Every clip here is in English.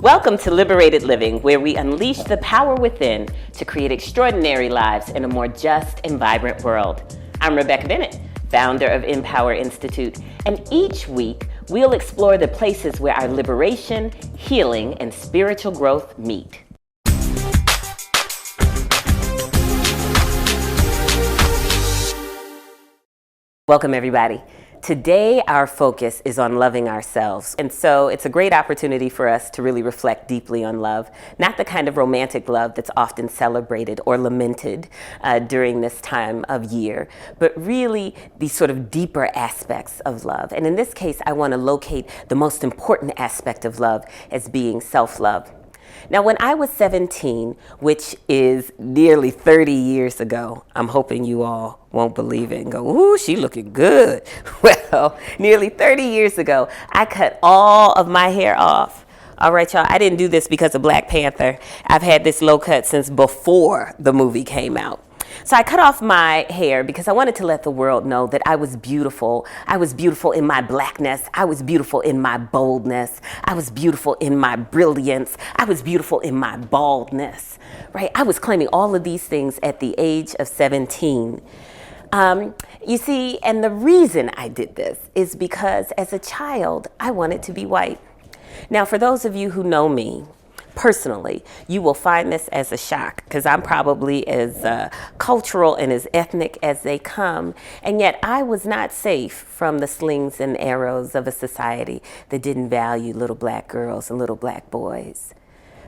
Welcome to Liberated Living, where we unleash the power within to create extraordinary lives in a more just and vibrant world. I'm Rebeccah Bennett, founder of InPower Institute, and each week we'll explore the places where our liberation, healing, and spiritual growth meet. Welcome, everybody. Today, our focus is on loving ourselves. And so it's a great opportunity for us to really reflect deeply on love, not the kind of romantic love that's often celebrated or lamented during this time of year, but really these sort of deeper aspects of love. And in this case, I want to locate the most important aspect of love as being self-love. Now, when I was 17, which is nearly 30 years ago, I'm hoping you all won't believe it and go, ooh, she looking good. Well, nearly 30 years ago, I cut all of my hair off. All right, y'all, I didn't do this because of Black Panther. I've had this low cut since before the movie came out. So I cut off my hair because I wanted to let the world know that I was beautiful. I was beautiful in my blackness. I was beautiful in my boldness. I was beautiful in my brilliance. I was beautiful in my baldness, right? I was claiming all of these things at the age of 17. You see, and the reason I did this is because as a child, I wanted to be white. Now, for those of you who know me, personally, you will find this as a shock because I'm probably as cultural and as ethnic as they come, and yet I was not safe from the slings and arrows of a society that didn't value little Black girls and little Black boys.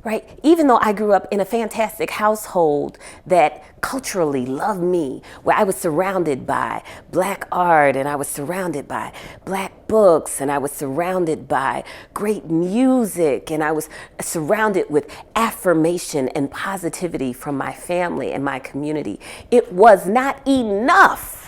Right? Even though I grew up in a fantastic household that culturally loved me, where I was surrounded by Black art and I was surrounded by Black books and I was surrounded by great music and I was surrounded with affirmation and positivity from my family and my community, it was not enough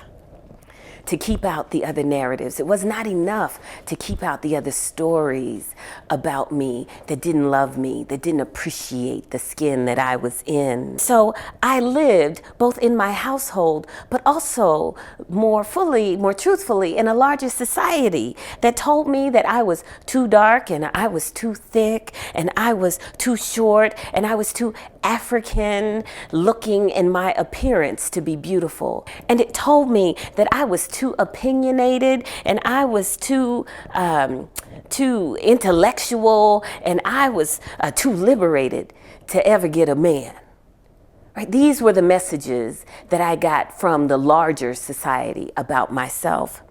to keep out the other narratives. It was not enough to keep out the other stories about me that didn't love me, that didn't appreciate the skin that I was in. So I lived both in my household, but also more fully, more truthfully in a larger society that told me that I was too dark and I was too thick and I was too short and I was too African looking in my appearance to be beautiful. And it told me that I was too opinionated and I was too intellectual and I was too liberated to ever get a man. Right? These were the messages that I got from the larger society about myself.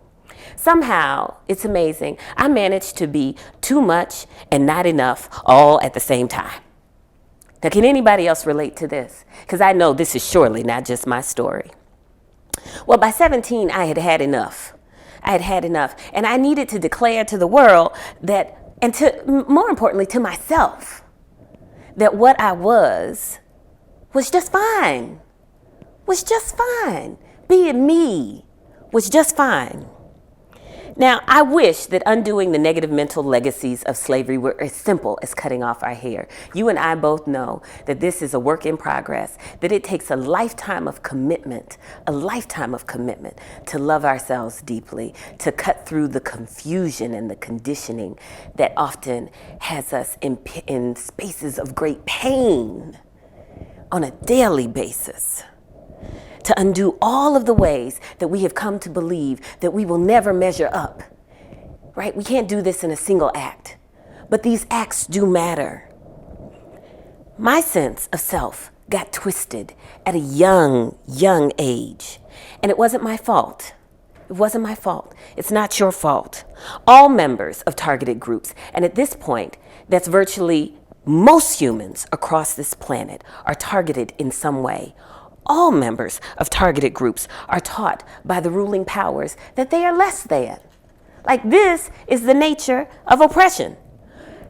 Somehow, it's amazing, I managed to be too much and not enough all at the same time. Now, can anybody else relate to this? Because I know this is surely not just my story. Well, by 17, I had had enough. I had had enough. And I needed to declare to the world that, and to, more importantly, to myself, that what I was just fine. Was just fine. Being me was just fine. Now, I wish that undoing the negative mental legacies of slavery were as simple as cutting off our hair. You and I both know that this is a work in progress, that it takes a lifetime of commitment to love ourselves deeply, to cut through the confusion and the conditioning that often has us in spaces of great pain on a daily basis. To undo all of the ways that we have come to believe that we will never measure up, right? We can't do this in a single act, but these acts do matter. My sense of self got twisted at a young age, and it wasn't my fault. It wasn't my fault. It's not your fault. All members of targeted groups, and at this point, that's virtually most humans across this planet, are targeted in some way. All members of targeted groups are taught by the ruling powers that they are less than. Like, this is the nature of oppression.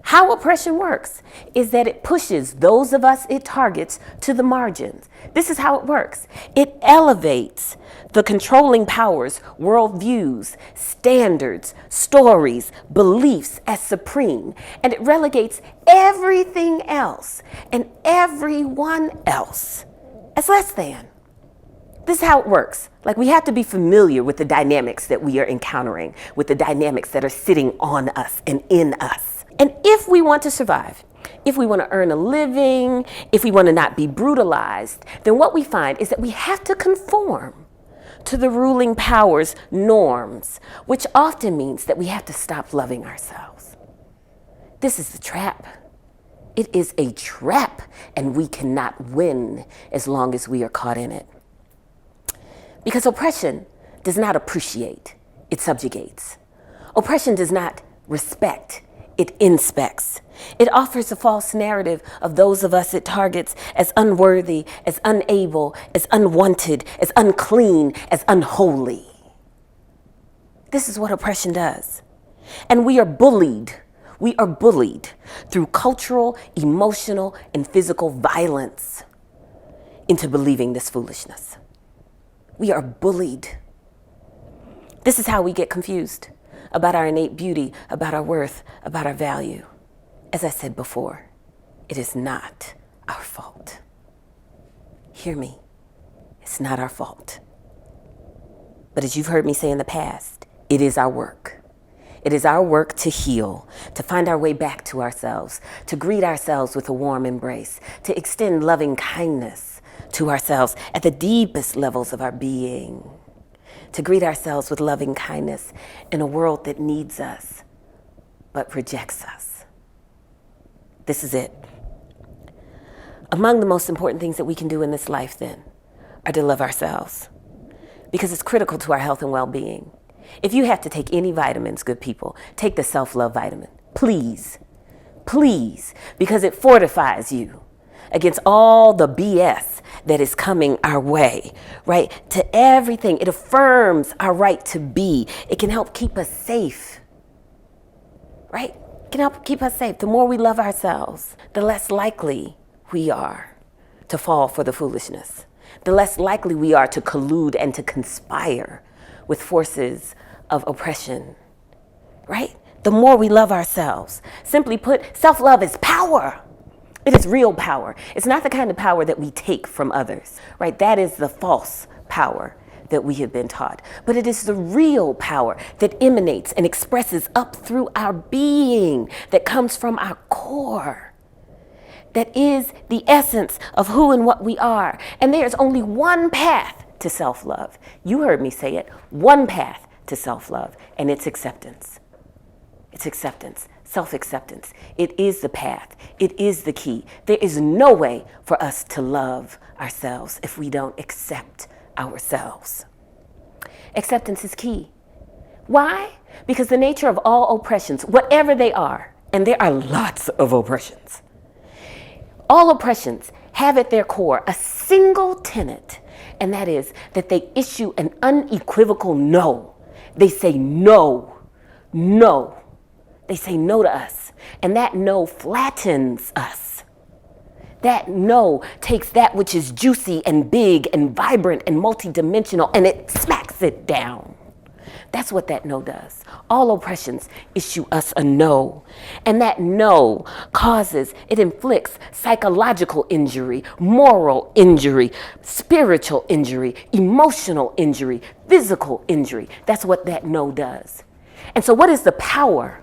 How oppression works is that it pushes those of us it targets to the margins. This is how it works. It elevates the controlling powers' worldviews, standards, stories, beliefs as supreme, and it relegates everything else and everyone else as less than. This is how it works. Like, we have to be familiar with the dynamics that we are encountering, with the dynamics that are sitting on us and in us. And if we want to survive, if we want to earn a living, if we want to not be brutalized, then what we find is that we have to conform to the ruling power's norms, which often means that we have to stop loving ourselves. This is the trap. It is a trap, and we cannot win as long as we are caught in it. Because oppression does not appreciate, it subjugates. Oppression does not respect, it inspects. It offers a false narrative of those of us it targets as unworthy, as unable, as unwanted, as unclean, as unholy. This is what oppression does. And we are bullied. We are bullied through cultural, emotional, and physical violence into believing this foolishness. We are bullied. This is how we get confused about our innate beauty, about our worth, about our value. As I said before, it is not our fault. Hear me, it's not our fault. But as you've heard me say in the past, it is our work. It is our work to heal, to find our way back to ourselves, to greet ourselves with a warm embrace, to extend loving kindness to ourselves at the deepest levels of our being, to greet ourselves with loving kindness in a world that needs us but rejects us. This is it. Among the most important things that we can do in this life, then, are to love ourselves, because it's critical to our health and well-being. If you have to take any vitamins, good people, take the self-love vitamin. Please, please, because it fortifies you against all the BS that is coming our way, right? To everything. It affirms our right to be. It can help keep us safe, right? It can help keep us safe. The more we love ourselves, the less likely we are to fall for the foolishness. The less likely we are to collude and to conspire with forces of oppression, right? The more we love ourselves. Simply put, self-love is power. It is real power. It's not the kind of power that we take from others, right? That is the false power that we have been taught. But it is the real power that emanates and expresses up through our being, that comes from our core, that is the essence of who and what we are. And there is only one path to self-love. You heard me say it, one path to self-love, and it's acceptance. It's acceptance, self-acceptance. It is the path. It is the key. There is no way for us to love ourselves if we don't accept ourselves. Acceptance is key. Why? Because the nature of all oppressions, whatever they are, and there are lots of oppressions, all oppressions have at their core a single tenet, and that is that they issue an unequivocal no. They say no, no. They say no to us, and that no flattens us. That no takes that which is juicy and big and vibrant and multidimensional, and it smacks it down. That's what that no does. All oppressions issue us a no. And that no it inflicts psychological injury, moral injury, spiritual injury, emotional injury, physical injury. That's what that no does. And so what is the power?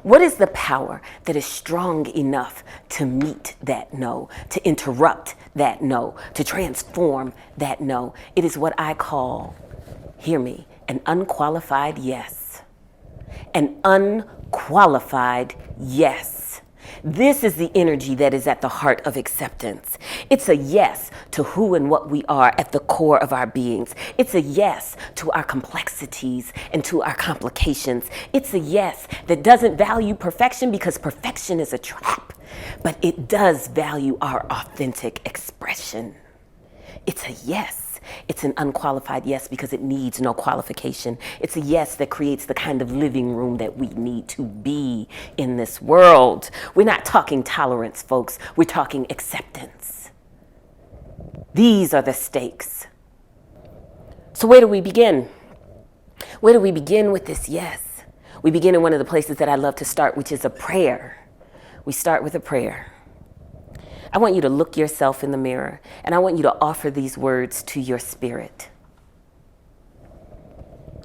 What is the power that is strong enough to meet that no, to interrupt that no, to transform that no? It is what I call, hear me, an unqualified yes. An unqualified yes. This is the energy that is at the heart of acceptance. It's a yes to who and what we are at the core of our beings. It's a yes to our complexities and to our complications. It's a yes that doesn't value perfection, because perfection is a trap, but it does value our authentic expression. It's a yes. It's an unqualified yes because it needs no qualification. It's a yes that creates the kind of living room that we need to be in this world. We're not talking tolerance, folks. We're talking acceptance. These are the stakes. So where do we begin? Where do we begin with this yes? We begin in one of the places that I love to start, which is a prayer. We start with a prayer. I want you to look yourself in the mirror, and I want you to offer these words to your spirit.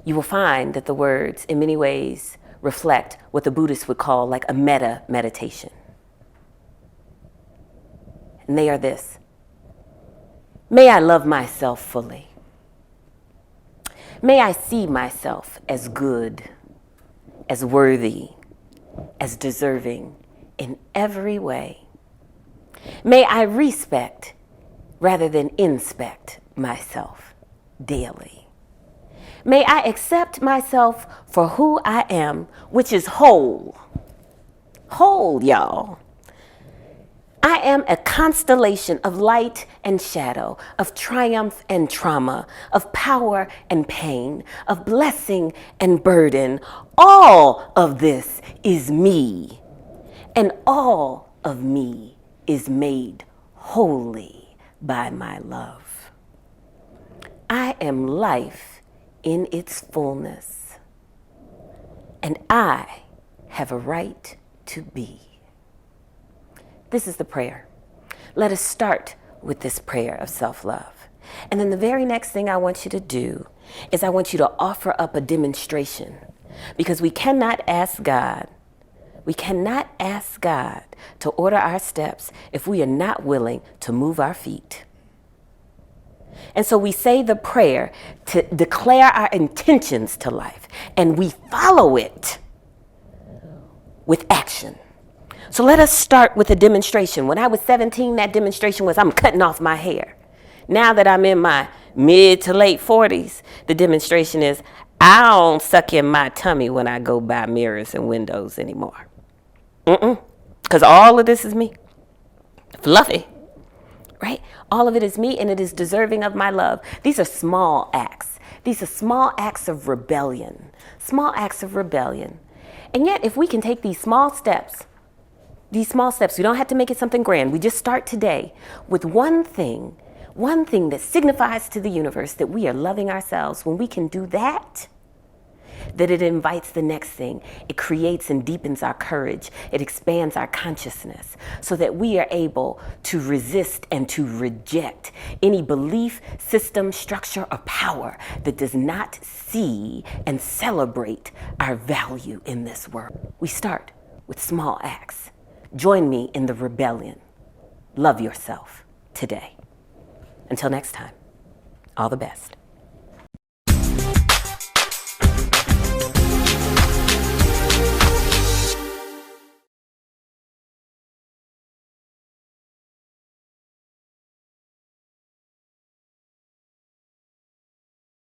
You will find that the words, in many ways, reflect what the Buddhists would call like a meta meditation. And they are this: may I love myself fully. May I see myself as good, as worthy, as deserving in every way. May I respect rather than inspect myself daily. May I accept myself for who I am, which is whole. Whole, y'all. I am a constellation of light and shadow, of triumph and trauma, of power and pain, of blessing and burden. All of this is me, and all of me is made holy by my love. I am life in its fullness, and I have a right to be. This is the prayer. Let us start with this prayer of self-love. And then the very next thing I want you to do is I want you to offer up a demonstration, because we cannot ask God to order our steps if we are not willing to move our feet. And so we say the prayer to declare our intentions to life, and we follow it with action. So let us start with a demonstration. When I was 17, that demonstration was I'm cutting off my hair. Now that I'm in my mid to late 40s, the demonstration is I don't suck in my tummy when I go by mirrors and windows anymore. Because all of this is me. Fluffy, right? All of it is me, and it is deserving of my love. These are small acts. These are small acts of rebellion. Small acts of rebellion. And yet, if we can take these small steps, we don't have to make it something grand. We just start today with one thing that signifies to the universe that we are loving ourselves. When we can do that, that it invites the next thing. It creates and deepens our courage. It expands our consciousness so that we are able to resist and to reject any belief, system, structure, or power that does not see and celebrate our value in this world. We start with small acts. Join me in the rebellion. Love yourself today. Until next time, all the best.